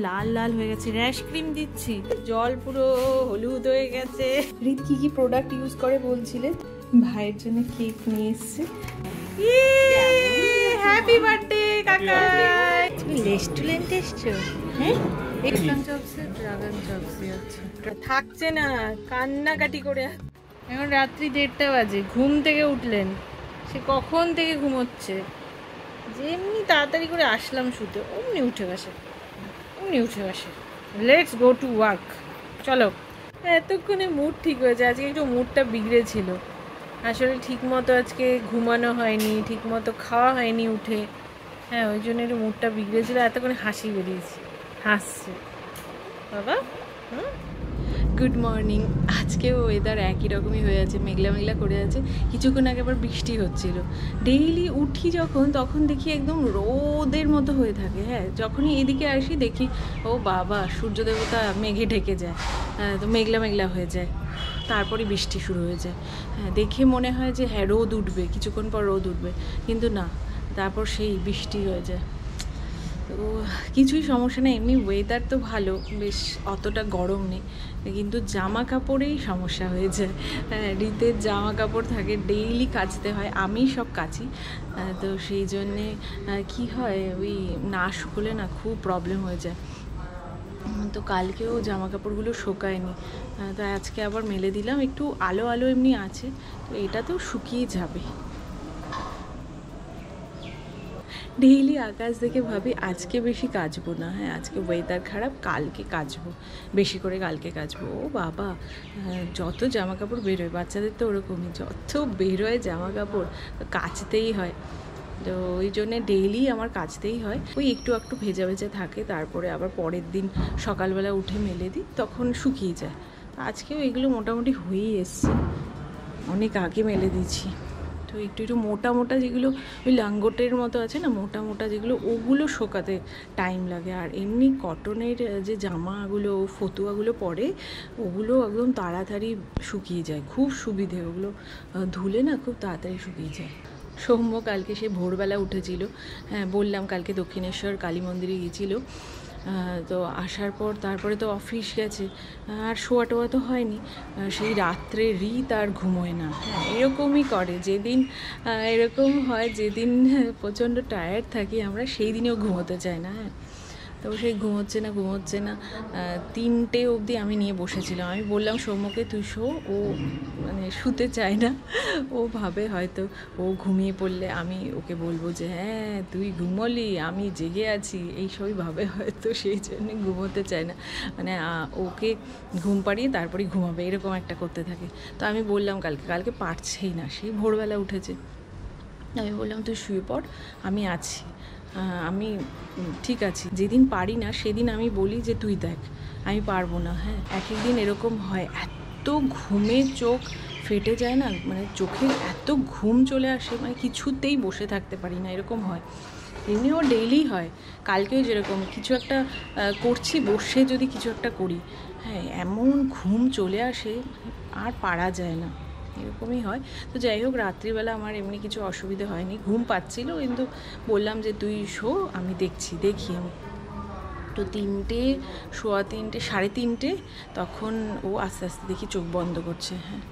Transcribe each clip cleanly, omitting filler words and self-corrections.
লাল লাল হয়ে গেছে। Rash cream দিচ্ছি, জল পুরো হলুদ হয়ে গেছে। রিত কি কি প্রোডাক্ট ইউজ করে বলছিলে? ভাইয়ের জন্য কেক নিয়ে এসছে। হ্যাপি বার্থডে কাকা। তুমি রেস্টুরেন্ট এসছো? হ্যাঁ, ড্রাগন চপসি আছে। থাকছে না, কান্নাকাটি করে। এখন রাত্রি 1:30 বাজে, ঘুম থেকে উঠলেন। সে কখন থেকে ঘুমোচ্ছে। যেমনি তাড়াতাড়ি করে আসলাম শুতে, অমনি উঠে বসে। Let's go to work. চলো। এতক্ষণে মুড ঠিক হয়েছে। আজকে একটু মুডটা বিগড়েছিল। আসলে ঠিক মতো আজকে ঘুমানো হয়নি, ঠিক মতো খাওয়া হয়নি উঠে। হ্যাঁ, ওই জন্য একটু মুডটা বিগড়েছিল। এতক্ষণে হাসি বেরিয়েছে, হাসছে বাবা। Good morning. আজকেও ওয়েদার একই রকমই হয়ে আছে, মেঘলা মেঘলা করে আছে। কিছুক্ষণ আগে আবার বৃষ্টি হচ্ছিল। ডেইলি উঠি যখন, তখন দেখি একদম রোদের মতো হয়ে থাকে। হ্যাঁ, যখনই এদিকে আসি দেখি ও বাবা, সূর্য দেবতা মেঘে ঢেকে যায়, তো মেঘলা মেঘলা হয়ে যায়। তারপরে বৃষ্টি শুরু হয়ে যায়। হ্যাঁ, দেখে মনে হয় যে হ্যাঁ রোদ উঠবে, কিছুক্ষণ পর রোদ উঠবে, কিন্তু না, তারপর সেই বৃষ্টি হয়ে যায়। তো কিছুই সমস্যা নেই, এমনি ওয়েদার তো ভালো, বেশ অতটা গরম নেই, কিন্তু জামা কাপড়েই সমস্যা হয়ে যায়। রিতের জামা কাপড় থাকে, ডেইলি কাচতে হয়, আমি সব কাচি। তো সেই জন্যে কী হয়, ওই না শুকোলে না খুব প্রবলেম হয়ে যায়। তো কালকেও জামা কাপড়গুলো শোকায়নি, তো আজকে আবার মেলে দিলাম। একটু আলো আলো এমনি আছে, তো এটা তো শুকিয়ে যাবে। ডেইলি আকাশ দেখে ভাবি আজকে বেশি কাচবো না। হ্যাঁ, আজকে ওয়েদার খারাপ, কালকে কাচবো, বেশি করে কালকে কাচবো। ও বাবা, যত জামা কাপড় বেরোয়, বাচ্চাদের তো ওরকমই, যত বেরোয় জামা কাপড় কাচতেই হয়। তো ওই জন্যে ডেইলি আমার কাচতেই হয়। ওই একটু একটু ভেজা ভেজা থাকে, তারপরে আবার পরের দিন সকালবেলা উঠে মেলে দিই, তখন শুকিয়ে যায়। আজকেও এগুলো মোটামুটি হয়েই এসছে, অনেক আগে মেলে দিয়েছি। তো একটু একটু মোটা মোটা যেগুলো ওই লাঙ্গটের মতো আছে না, মোটা মোটা যেগুলো, ওগুলো শোকাতে টাইম লাগে। আর এমনি কটনের যে জামাগুলো, ফতুয়াগুলো পরে, ওগুলো একদম তাড়াতাড়ি শুকিয়ে যায়, খুব সুবিধে। ওগুলো ধুলে না খুব তাড়াতাড়ি শুকিয়ে যায়। সৌম্য কালকে সে ভোরবেলা উঠেছিল। হ্যাঁ, বললাম কালকে দক্ষিণেশ্বর কালী মন্দিরে গিয়েছিল। তো আসার পর তারপরে তো অফিস গেছে, আর শোয়া টোয়া তো হয়নি। সেই রাত্রে রিত আর ঘুমোয় না। হ্যাঁ, এরকমই করে। যেদিন এরকম হয়, যেদিন প্রচণ্ড টায়ার্ড থাকি আমরা, সেই দিনেও ঘুমোতে চায় না। হ্যাঁ, তো সেই ঘুমোচ্ছে না 3টে অবধি আমি নিয়ে বসেছিলাম। আমি বললাম সৌম্যকে তুই শো, ও মানে শুতে চায় না। ও ভাবে হয়তো ও ঘুমিয়ে পড়লে আমি ওকে বলবো যে হ্যাঁ তুই ঘুমোলি, আমি জেগে আছি, এই সবই ভাবে হয়তো, সেই জন্যে ঘুমোতে চায় না। মানে ওকে ঘুম পাড়িয়ে তারপরে ঘুমাবে, এরকম একটা করতে থাকে। তো আমি বললাম কালকে পারছেই না, সেই ভোরবেলা উঠেছে। আমি বললাম তুই শুয়ে পড়, আমি আছি, আমি ঠিক আছি। যেদিন পারি না সেদিন আমি বলি যে তুই দেখ, আমি পারবো না। হ্যাঁ, এক একদিন এরকম হয়, এত ঘুমে চোখ ফেটে যায় না, মানে চোখে এত ঘুম চলে আসে, মানে কিছুতেই বসে থাকতে পারি না, এরকম হয়। এমনিও ডেইলি হয়। কালকেও যেরকম কিছু একটা করছি, বসে যদি কিছু একটা করি, হ্যাঁ এমন ঘুম চলে আসে, আর পারা যায় না, এরকমই হয়। তো যাই হোক, রাত্রিবেলা আমার এমনি কিছু অসুবিধে হয়নি, ঘুম পাচ্ছিল, কিন্তু বললাম যে তুই শো, আমি দেখি আমি। তো 3টে, সোয়া 3টে, 3:30, তখন ও আস্তে আস্তে দেখি চোখ বন্ধ করছে। হ্যাঁ,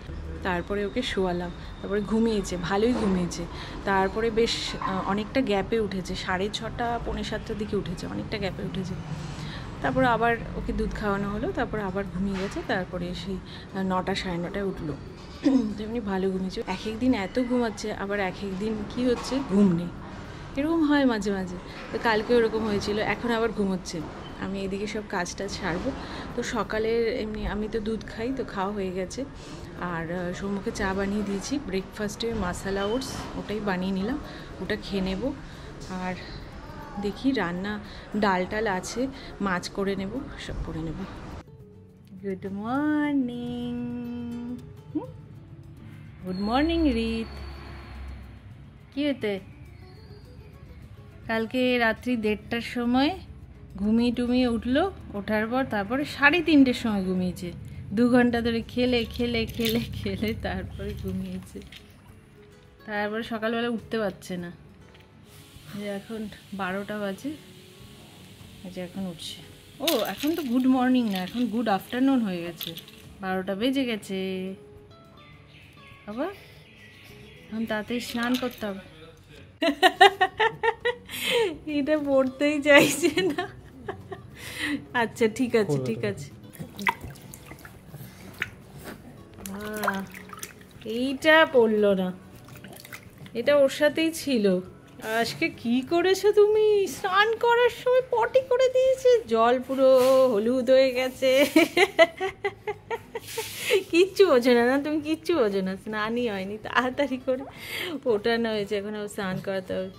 তারপরে ওকে শোয়ালাম, তারপরে ঘুমিয়েছে, ভালোই ঘুমিয়েছে। তারপরে বেশ অনেকটা গ্যাপে উঠেছে, 6:30, 7:45 দিকে উঠেছে, অনেকটা গ্যাপে উঠেছে। তারপরে আবার ওকে দুধ খাওয়ানো হলো, তারপরে আবার ঘুমিয়ে গেছে। তারপরে সেই 9টা 9:30 উঠলো। তেমনি ভালো ঘুমিয়েছে। এক একদিন এত ঘুমাচ্ছে, আবার এক একদিন কী হচ্ছে, ঘুম নেই, এরকম হয় মাঝে মাঝে। তো কালকে ওরকম হয়েছিল, এখন আবার ঘুমোচ্ছে। আমি এদিকে সব কাজটা ছাড়বো। তো সকালের এমনি আমি তো দুধ খাই, তো খাওয়া হয়ে গেছে। আর সৌম্যকে চা বানিয়ে দিয়েছি, ব্রেকফাস্টে মাসালা ওটস, ওটাই বানিয়ে নিলাম, ওটা খেয়ে নেব। আর দেখি রান্না, ডাল টাল আছে, মাছ করে নেব, সব করে নেব। Good morning. Good morning Rit. কী হতে কালকে রাত্রি 1:30টার সময় ঘুমিয়ে উঠলো, ওঠার পর তারপরে 3:30টার সময় ঘুমিয়েছে। 2 ঘন্টা ধরে খেলে তারপরে ঘুমিয়েছে। তারপরে সকালবেলা উঠতে পারছে না, যে এখন 12টা বাজে, যে এখন উঠছে। ও এখন তো গুড মর্নিং না, এখন গুড আফটারনুন হয়ে গেছে, 12টা বেজে গেছে বাবা। এখন তাড়াতাড়ি স্নান করতে হবে। এটা পড়তেই চাইছে না। আচ্ছা ঠিক আছে ঠিক আছে। এইটা পড়লো না, এটা ওর সাথেই ছিল। আজকে কি করেছো তুমি? স্নান করার সময় পটি করে দিয়েছে, জল পুরো হলুদ হয়ে গেছে। কিচ্ছু বোঝো না, না তুমি কিচ্ছু বোঝো না, স্নানই হয়নি, তাড়াতাড়ি করে ওঠানো হয়েছে, এখন আবার স্নান করাতে হবে।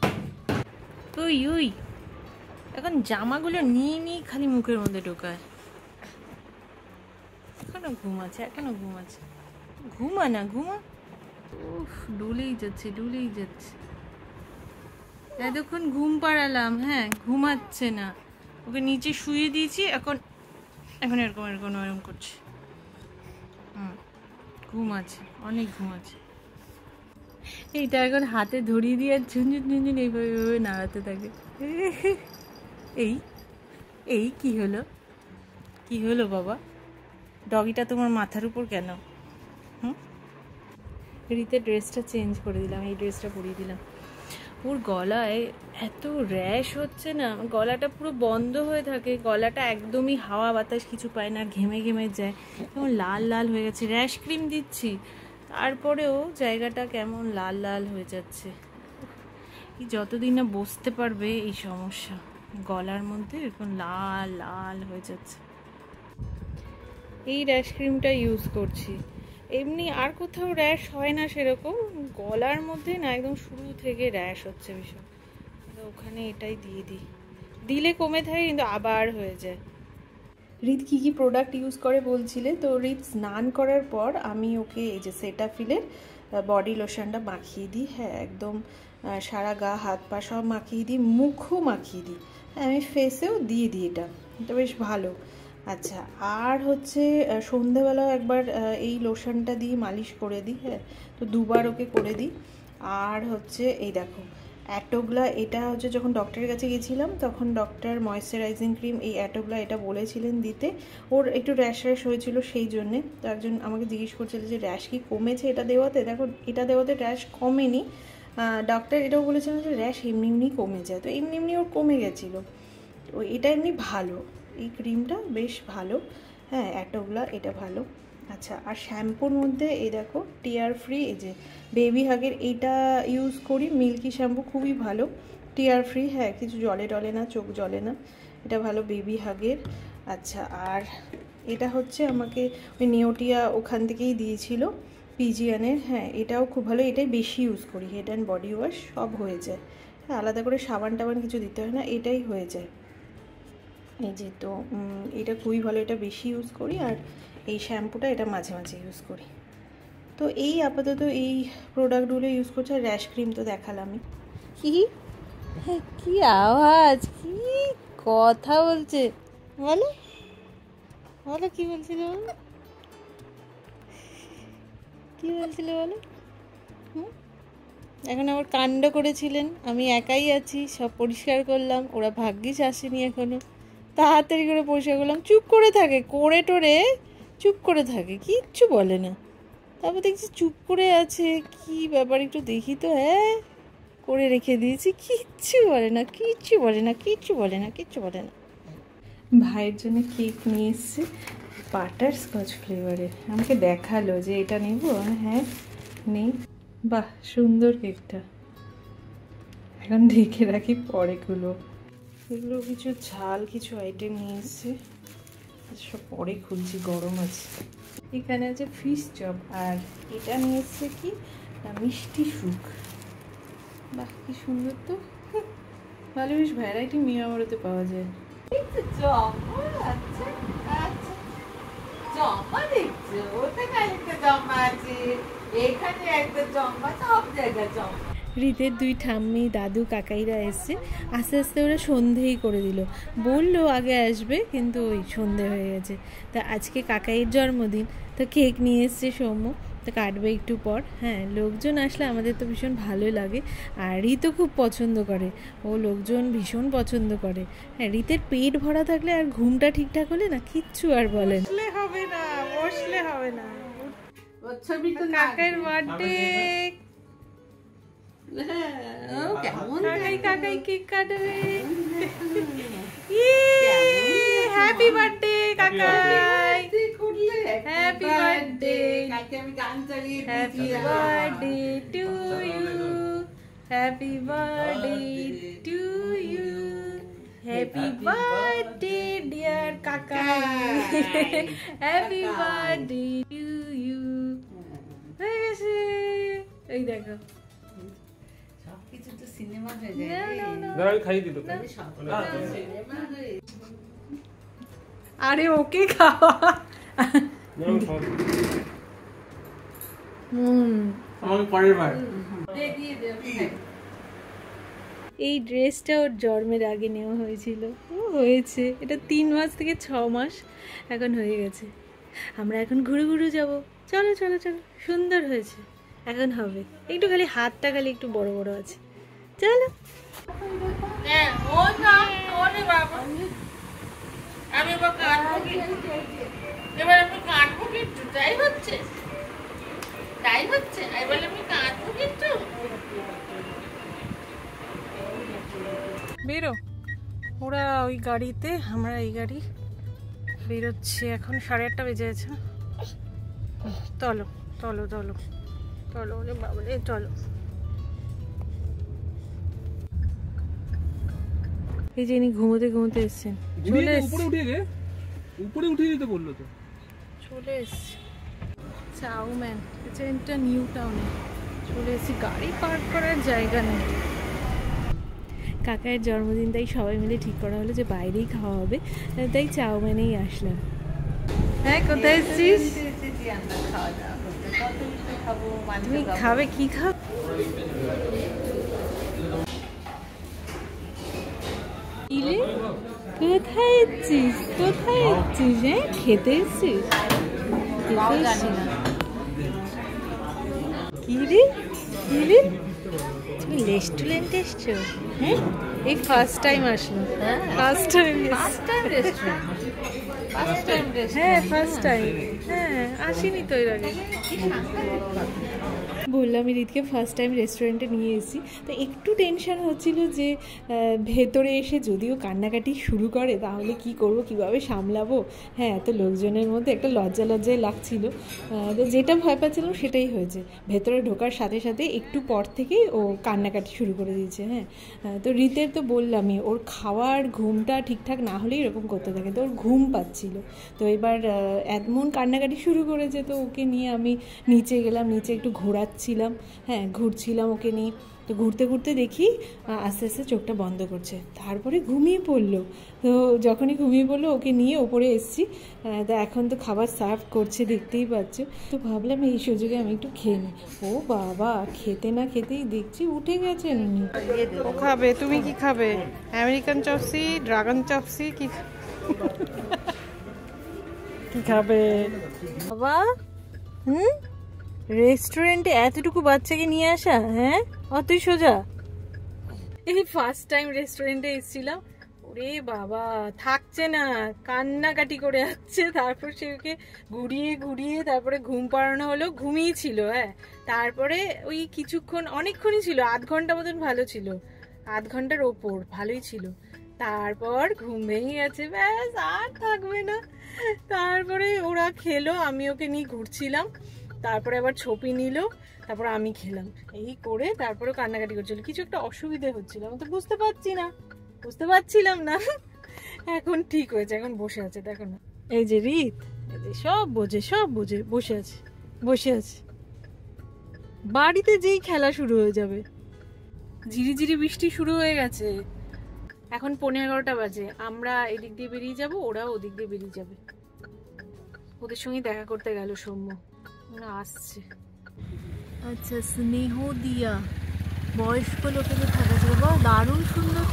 ওই ওই এখন জামাগুলো নিয়ে নিয়ে খালি মুখের মধ্যে ঢোকায়। এখনো ঘুমাচ্ছে, এখনো ঘুমাচ্ছে, ঘুমা না ঘুমা। উফ ডুলেই যাচ্ছে ডুলেই যাচ্ছে। এতক্ষণ ঘুম পাড়ালাম, হ্যাঁ ঘুমাচ্ছে না, ওকে নিচে শুয়ে দিয়েছি, এখন এখন এরকম এরকম এরকম করছে। ঘুম আছে, অনেক ঘুম আছে। এইটা এখন হাতে ধরিয়ে দিয়ে ঝুনঝুন ঝুনঝুন এইভাবে এইভাবে নাড়াতে থাকে। এই এই কি হলো, কি হলো বাবা? ডগিটা তোমার মাথার উপর কেন? রীতের ড্রেসটা চেঞ্জ করে দিলাম, এই ড্রেসটা পরিয়ে দিলাম। ওর গলায় এত র্যাশ হচ্ছে না, গলাটা পুরো বন্ধ হয়ে থাকে, গলাটা একদমই হাওয়া বাতাস কিছু পায় না, ঘেমে ঘেমে যায়, কেমন লাল লাল হয়ে গেছে। র্যাশ ক্রিম দিচ্ছি, তারপরেও জায়গাটা কেমন লাল লাল হয়ে যাচ্ছে। যতদিন না বসতে পারবে এই সমস্যা, গলার মধ্যে এরকম লাল লাল হয়ে যাচ্ছে। এই র্যাশ ক্রিমটা ইউজ করছি, এমনি আর কোথাও র্যাশ হয় না সেরকম, গলার মধ্যে না একদম শুরু থেকে র্যাশ হচ্ছে ভীষণ, ওখানে এটাই দিয়ে দিই, দিলে কমে থাকে কিন্তু আবার হয়ে যায়। রিত কী কী প্রোডাক্ট ইউজ করে বলছিলে, তো রিত স্নান করার পর আমি ওকে এই যে সেটাফিলের বডি লোশনটা মাখিয়ে দিই, হ্যাঁ একদম সারা গা হাত পা সব মাখিয়ে দিই, মুখও মাখিয়ে দিই, হ্যাঁ আমি ফেসেও দিয়ে দিই, এটা বেশ ভালো। আচ্ছা আর হচ্ছে সন্ধেবেলাও একবার এই লোশনটা দিয়ে মালিশ করে দিই, হ্যাঁ তো দুবার ওকে করে দিই। আর হচ্ছে এই দেখো অ্যাটোগ্লা, এটা হচ্ছে যখন ডক্টরের কাছে গেছিলাম তখন ডক্টর ময়েশ্চারাইজিং ক্রিম এই অ্যাটোগ্লা এটা বলেছিলেন দিতে, ওর একটু র্যাশ র্যাশ হয়েছিল সেই জন্যে, তো একজন আমাকে জিজ্ঞেস করছিল যে র্যাশ কি কমেছে এটা দেওয়াতে, দেখো এটা দেওয়াতে র্যাশ কমেনি, ডক্টর এটাও বলেছিলেন যে র্যাশ এমনি এমনি কমে যায়, তো এমনি এমনি ওর কমে গেছিলো, তো এটা এমনি ভালো, এই ক্রিমটা বেশ ভালো, হ্যাঁ অ্যাটোগ্লা এটা ভালো। আচ্ছা আর শ্যাম্পুর মধ্যে এই দেখো টিয়ার ফ্রি, এই যে বেবি হাগের এইটা ইউজ করি, মিল্কি শ্যাম্পু খুবই ভালো, টিয়ার ফ্রি, হ্যাঁ কিছু জলে টলে না, চোখ জলে না, এটা ভালো বেবি হাগের। আচ্ছা আর এটা হচ্ছে আমাকে ওই নিওটিয়া ওখান থেকেই দিয়েছিল পিজিয়ানের, হ্যাঁ এটাও খুব ভালো, এটাই বেশি ইউজ করি, হেড অ্যান্ড বডি ওয়াশ সব হয়ে যায়, হ্যাঁ আলাদা করে সাবান টাবান কিছু দিতে হয় না, এটাই হয়ে যায়। এই যে তো এটা খুবই ভালো, এটা বেশি ইউজ করি, আর এই শ্যাম্পুটা এটা মাঝে মাঝে ইউজ করি। তো এই আপাতত এই প্রোডাক্টগুলো ইউজ করছি, আর র্যাশ ক্রিম তো দেখালামই। কি কি আওয়াজ, কি কথা বলছে বলো বলো, কি বলছিল বলো, কি বলছিল বলো? এখন আবার কাণ্ড করেছিলেন, আমি একাই আছি, সব পরিষ্কার করলাম, ওরা ভাগ্যিস আসেনি এখনো, তাড়াতাড়ি করে পরিষ্কার করলাম, চুপ করে থাকে, করে টোরে চুপ করে থাকে, কিচ্ছু বলে না, তারপর দেখছি চুপ করে আছে, কি ব্যাপার একটু দেখি তো, হ্যাঁ করে রেখে দিয়েছি, কিচ্ছু বলে না কিচ্ছু বলে না কিচ্ছু বলে না কিচ্ছু বলে না। ভাইয়ের জন্য কেক নিয়ে এসছে বাটার স্কচ ফ্লেভারের, আমাকে দেখালো যে এটা নেব, হ্যাঁ নেই, বাহ সুন্দর কেকটা, এখন ঢেকে রাখি পরে খুলো। এগুলো কিছু ঝাল কিছু আইটেম নিয়ে এসছে, সব পরে খুলছি, গরম আছে। এখানে আছে ফিশ চপ, আর এটা নিয়ে এসছে কি মিষ্টি সুখ, বাহ কি সুন্দর তো, ভালো বেশ ভ্যারাইটি মিয়ামরতে পাওয়া যায়। রীতের দুই ঠাম্মি দাদু কাকাইরা এসছে, আস্তে আস্তে ওরা সন্ধেই করে দিল, বললো আগে আসবে কিন্তু ওই সন্ধে হয়ে গেছে। তা আজকে কাকাইয়ের জন্মদিন, তো কেক নিয়ে এসছে সৌম্য, তো কাটবে একটু পর। হ্যাঁ, লোকজন আসলে আমাদের তো ভীষণ ভালো লাগে, আর রিতও খুব পছন্দ করে, ও লোকজন ভীষণ পছন্দ করে। হ্যাঁ, রিতের পেট ভরা থাকলে আর ঘুমটা ঠিকঠাক হলে না কিচ্ছু আর বলেন হবে না, বসলে হবে না। কাকার বার্থডে, কাকাই কেক কাটবে। Happy birthday Kakai, happy birthday, happy birthday to you, happy birthday to you, happy birthday dear Kakai, happy birthday to you. হয়ে গেছে, এই দেখো আরে ওকে খাওয়া। এই ড্রেসটা ওর জন্মের আগে নেওয়া হয়েছিল, ও হয়েছে এটা 3 মাস থেকে 6 মাস এখন হয়ে গেছে। আমরা এখন ঘুরে ঘুরে যাব, চলো চলো চলো, সুন্দর হয়েছে, এখন হবে। একটু খালি হাতটা খালি একটু বড় বড় আছে, চলো। বেরো, ওরা ওই গাড়িতে, আমরা এই গাড়ি বেরোচ্ছি এখন। 8:30 বেজে গেছে। চলো চলো চলো চলো, ওরে বাবরে চলো। এই যে ইনি ঘুমোতে ঘুমোতে এসছেন, চলে উপরে উঠিয়ে দিতে বললো তো, চলে এসছি চাউম্যান। এটা নিউ টাউনে চলে এসেছি, গাড়ি পার্ক করার জায়গা নেই। কাকার জন্মদিন, তাই সবাই মিলে ঠিক করা হলো যে বাইরেই খাওয়া হবে, তাই চাউম্যানেই আসলাম। হ্যাঁ, কোথায় এসছিস? তুমি খাবে কি খাবে? কোথায় এসছিস, কোথায় এসছিস? হ্যাঁ, খেতে এসছিস? কি রে কি রে, তুমি রেস্টুরেন্টে এসছো? হ্যাঁ, এই ফার্স্ট টাইম আসলো। First time restaurant? হ্যাঁ, ফার্স্ট টাইম। হ্যাঁ, আসিনি তো এর আগে। বললাম রিতকে ফার্স্ট টাইম রেস্টুরেন্টে নিয়ে এসেছি, তো একটু টেনশন হচ্ছিল যে ভেতরে এসে যদিও কান্নাকাটি শুরু করে তাহলে কি করব, কিভাবে সামলাবো। হ্যাঁ, এত লোকজনের মধ্যে একটা লজ্জায় লাগছিল। তো যেটা ভয় পাচ্ছিলাম সেটাই হয়েছে। ভেতরে ঢোকার সাথে সাথে একটু পর থেকেই ও কান্নাকাটি শুরু করে দিয়েছে। হ্যাঁ, তো রিতের তো বললামই, ওর খাওয়ার ঘুমটা ঠিকঠাক না হলেই এরকম করতে থাকে, তো ওর ঘুম পাচ্ছিল। তো এবার এমন কান্নাকাটি শুরু করেছে, তো ওকে নিয়ে আমি নিচে গেলাম, নিচে একটু ঘোরাচ্ছিলাম। হ্যাঁ, ঘুরছিলাম ওকে নিয়ে। তো ঘুরতে ঘুরতে দেখি আস্তে আস্তে চোখটা বন্ধ করছে, তারপরে ঘুমিয়ে পড়লো। তো যখনই ঘুমিয়ে পড়লো ওকে নিয়ে ওপরে এসেছি। তো এখন তো খাবার সার্ভ করছে, দেখতেই পাচ্ছ। তো ভাবলাম এই সুযোগে আমি একটু খেয়ে নিই। ও বাবা, খেতে না খেতেই দেখছি উঠে গেছেন উনি। ও খাবে, তুমি কি খাবে? আমেরিকান চপসি, ড্রাগন চপসি, কি কি খাবে বাবা? রেস্টুরেন্টে এতটুকু বাচ্চাকে নিয়ে আসা? হ্যাঁ, অতই সোজা? এই ফার্স্ট টাইম রেস্টুরেন্টে এসেছিলাম, ওরে বাবা থাকছে না, কান্নাকাটি করে যাচ্ছে। তারপর সে ওকে ঘুরিয়ে ঘুরিয়ে তারপরে ঘুম পাড়ানো হলো, ঘুমিয়েছিল। হ্যাঁ, তারপরে ওই কিছুক্ষণ, অনেকক্ষণই ছিল, 1/2 ঘন্টা মতন ভালো ছিল, 1/2 ঘন্টার ওপর ভালোই ছিল। তারপর ঘুম ভেঙে গেছে, ব্যাস আর থাকবে না। তারপরে ওরা খেলো, আমি ওকে নিয়ে ঘুরছিলাম, তারপরে আবার ছবি নিল, তারপর আমি খেলাম, এই করে তারপরে কান্নাকাটি করছিল। কিছু একটা অসুবিধা হচ্ছিল, আমি তো বুঝতে পারছিলাম না। এখন ঠিক হয়েছে, এখন বসে আছে, দেখো না। এই যে রিত, সব বোঝে বসে আছে। বাড়িতে যেই খেলা শুরু হয়ে যাবে। ঝিরিঝিরি বৃষ্টি শুরু হয়ে গেছে, এখন 11:15 বাজে। আমরা এদিক দিয়ে বেরিয়ে যাব, ওরাও ওদিক দিয়ে বেরিয়ে যাবে। ওদের সঙ্গে দেখা করতে গেল সৌম্য, ওরা আসছে। আচ্ছা, স্নেহ দিয়া বয়স্ক লোকেদের থাকা ছিল, বা দারুণ সুন্দর।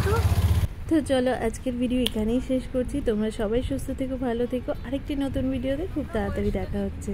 তো চলো আজকের ভিডিও এখানেই শেষ করছি। তোমরা সবাই সুস্থ থেকো, ভালো থেকো। আরেকটি নতুন ভিডিওতে খুব তাড়াতাড়ি দেখা হচ্ছে।